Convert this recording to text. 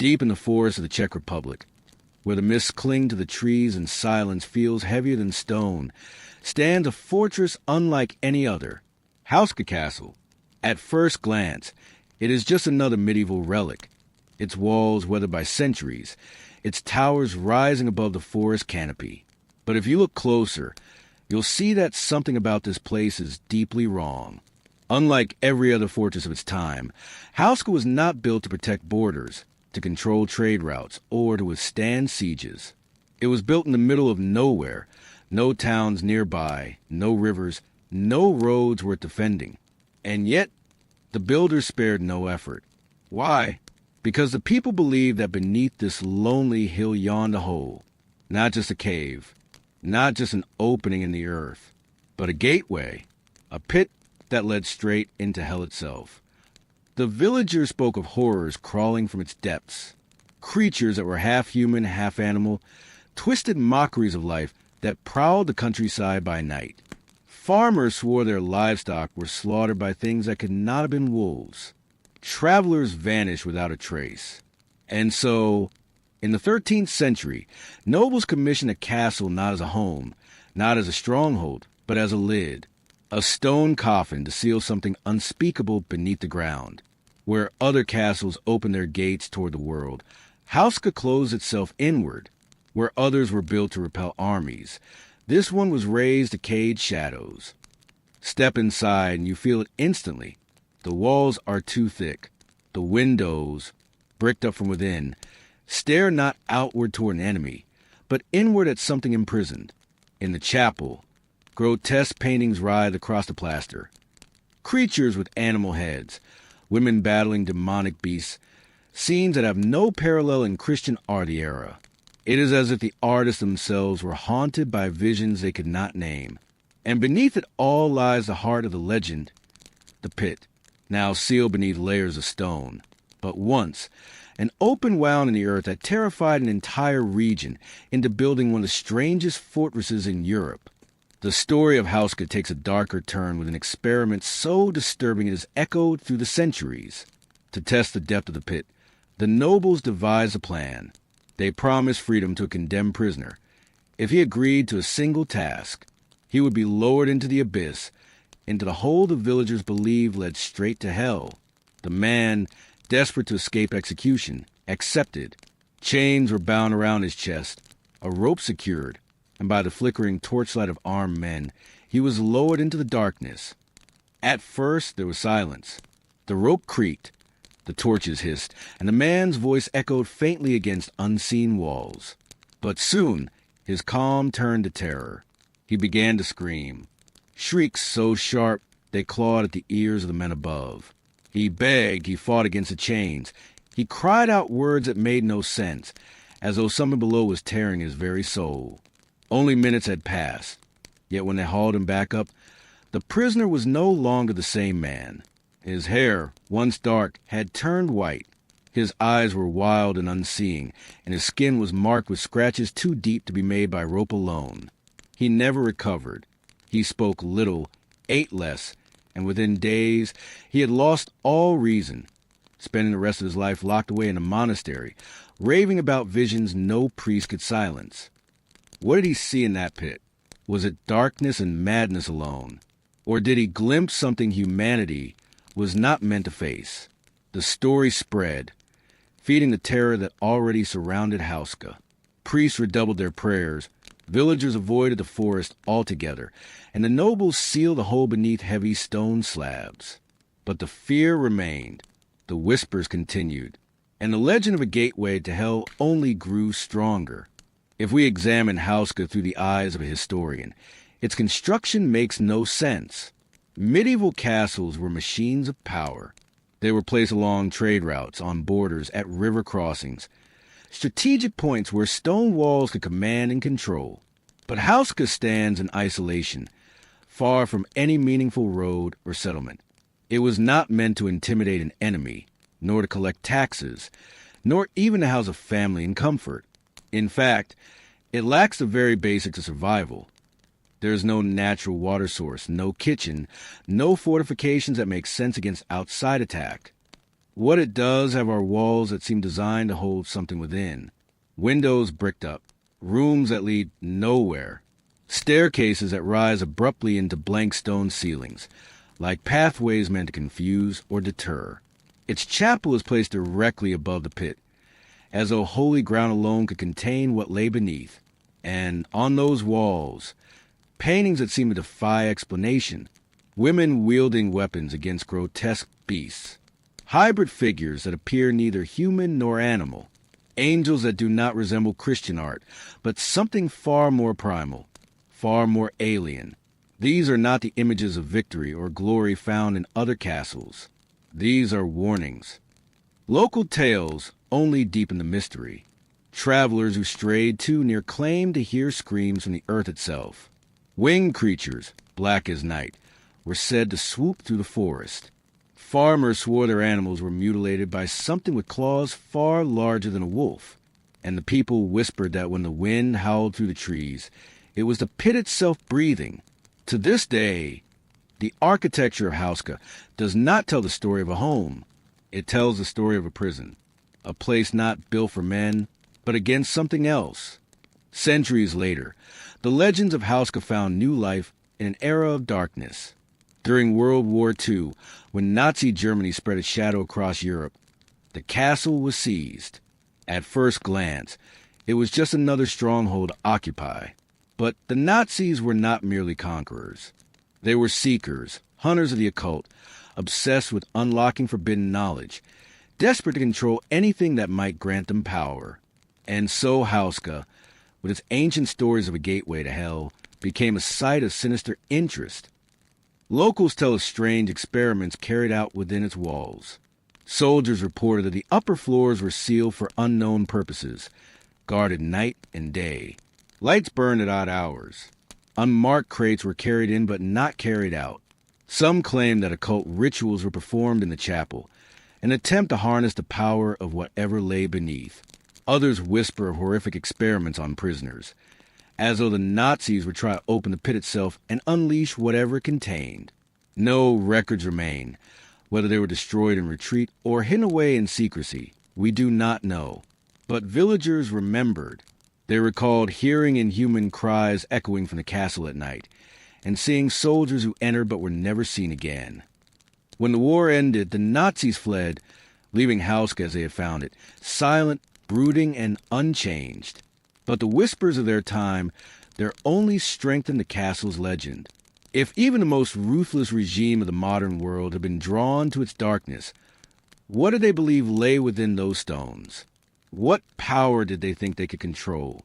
Deep in the forests of the Czech Republic, where the mists cling to the trees and silence feels heavier than stone, stands a fortress unlike any other, Houska Castle. At first glance, it is just another medieval relic, its walls weathered by centuries, its towers rising above the forest canopy. But if you look closer, you'll see that something about this place is deeply wrong. Unlike every other fortress of its time, Houska was not built to protect borders, to control trade routes, or to withstand sieges. It was built in the middle of nowhere, no towns nearby, no rivers, no roads worth defending. And yet, the builders spared no effort. Why? Because the people believed that beneath this lonely hill yawned a hole, not just a cave, not just an opening in the earth, but a gateway, a pit that led straight into hell itself. The villagers spoke of horrors crawling from its depths, creatures that were half human, half animal, twisted mockeries of life that prowled the countryside by night. Farmers swore their livestock were slaughtered by things that could not have been wolves. Travelers vanished without a trace. And so, in the 13th century, nobles commissioned a castle not as a home, not as a stronghold, but as a lid, a stone coffin to seal something unspeakable beneath the ground. Where other castles opened their gates toward the world, Houska closed itself inward. Where others were built to repel armies, this one was raised to cage shadows. Step inside and you feel it instantly. The walls are too thick. The windows, bricked up from within, stare not outward toward an enemy, but inward at something imprisoned. In the chapel, grotesque paintings writhe across the plaster. Creatures with animal heads, women battling demonic beasts, scenes that have no parallel in Christian art of the era. It is as if the artists themselves were haunted by visions they could not name. And beneath it all lies the heart of the legend, the pit, now sealed beneath layers of stone. But once, an open wound in the earth that terrified an entire region into building one of the strangest fortresses in Europe. The story of Houska takes a darker turn with an experiment so disturbing it is echoed through the centuries. To test the depth of the pit, the nobles devised a plan. They promised freedom to a condemned prisoner. If he agreed to a single task, he would be lowered into the abyss, into the hole the villagers believed led straight to hell. The man, desperate to escape execution, accepted. Chains were bound around his chest, a rope secured, and by the flickering torchlight of armed men, he was lowered into the darkness. At first there was silence. The rope creaked, the torches hissed, and the man's voice echoed faintly against unseen walls. But soon his calm turned to terror. He began to scream, shrieks so sharp they clawed at the ears of the men above. He begged, he fought against the chains. He cried out words that made no sense, as though something below was tearing his very soul. Only minutes had passed, yet when they hauled him back up, the prisoner was no longer the same man. His hair, once dark, had turned white. His eyes were wild and unseeing, and his skin was marked with scratches too deep to be made by rope alone. He never recovered. He spoke little, ate less, and within days he had lost all reason, spending the rest of his life locked away in a monastery, raving about visions no priest could silence. What did he see in that pit? Was it darkness and madness alone? Or did he glimpse something humanity was not meant to face? The story spread, feeding the terror that already surrounded Houska. Priests redoubled their prayers, villagers avoided the forest altogether, and the nobles sealed the hole beneath heavy stone slabs. But the fear remained, the whispers continued, and the legend of a gateway to hell only grew stronger. If we examine Houska through the eyes of a historian, its construction makes no sense. Medieval castles were machines of power. They were placed along trade routes, on borders, at river crossings, strategic points where stone walls could command and control. But Houska stands in isolation, far from any meaningful road or settlement. It was not meant to intimidate an enemy, nor to collect taxes, nor even to house a family in comfort. In fact, it lacks the very basics of survival. There is no natural water source, no kitchen, no fortifications that make sense against outside attack. What it does have are walls that seem designed to hold something within. Windows bricked up, rooms that lead nowhere, staircases that rise abruptly into blank stone ceilings, like pathways meant to confuse or deter. Its chapel is placed directly above the pit, as though holy ground alone could contain what lay beneath. And on those walls, paintings that seem to defy explanation, women wielding weapons against grotesque beasts, hybrid figures that appear neither human nor animal, angels that do not resemble Christian art, but something far more primal, far more alien. These are not the images of victory or glory found in other castles. These are warnings. Local tales only deepen the mystery. Travelers who strayed too near claimed to hear screams from the earth itself. Winged creatures, black as night, were said to swoop through the forest. Farmers swore their animals were mutilated by something with claws far larger than a wolf, and the people whispered that when the wind howled through the trees, it was the pit itself breathing. To this day, the architecture of Houska does not tell the story of a home. It tells the story of a prison, a place not built for men, but against something else. Centuries later, the legends of Houska found new life in an era of darkness. During World War II, when Nazi Germany spread its shadow across Europe, the castle was seized. At first glance, it was just another stronghold to occupy. But the Nazis were not merely conquerors. They were seekers, hunters of the occult, obsessed with unlocking forbidden knowledge, desperate to control anything that might grant them power. And so Houska, with its ancient stories of a gateway to hell, became a site of sinister interest. Locals tell of strange experiments carried out within its walls. Soldiers reported that the upper floors were sealed for unknown purposes, guarded night and day. Lights burned at odd hours. Unmarked crates were carried in but not carried out. Some claimed that occult rituals were performed in the chapel, an attempt to harness the power of whatever lay beneath. Others whisper of horrific experiments on prisoners, as though the Nazis would try to open the pit itself and unleash whatever it contained. No records remain. Whether they were destroyed in retreat or hidden away in secrecy, we do not know. But villagers remembered. They recalled hearing inhuman cries echoing from the castle at night, and seeing soldiers who entered but were never seen again. When the war ended, the Nazis fled, leaving Houska as they had found it, silent, brooding, and unchanged. But the whispers of their time, their only strengthened the castle's legend. If even the most ruthless regime of the modern world had been drawn to its darkness, what did they believe lay within those stones? What power did they think they could control?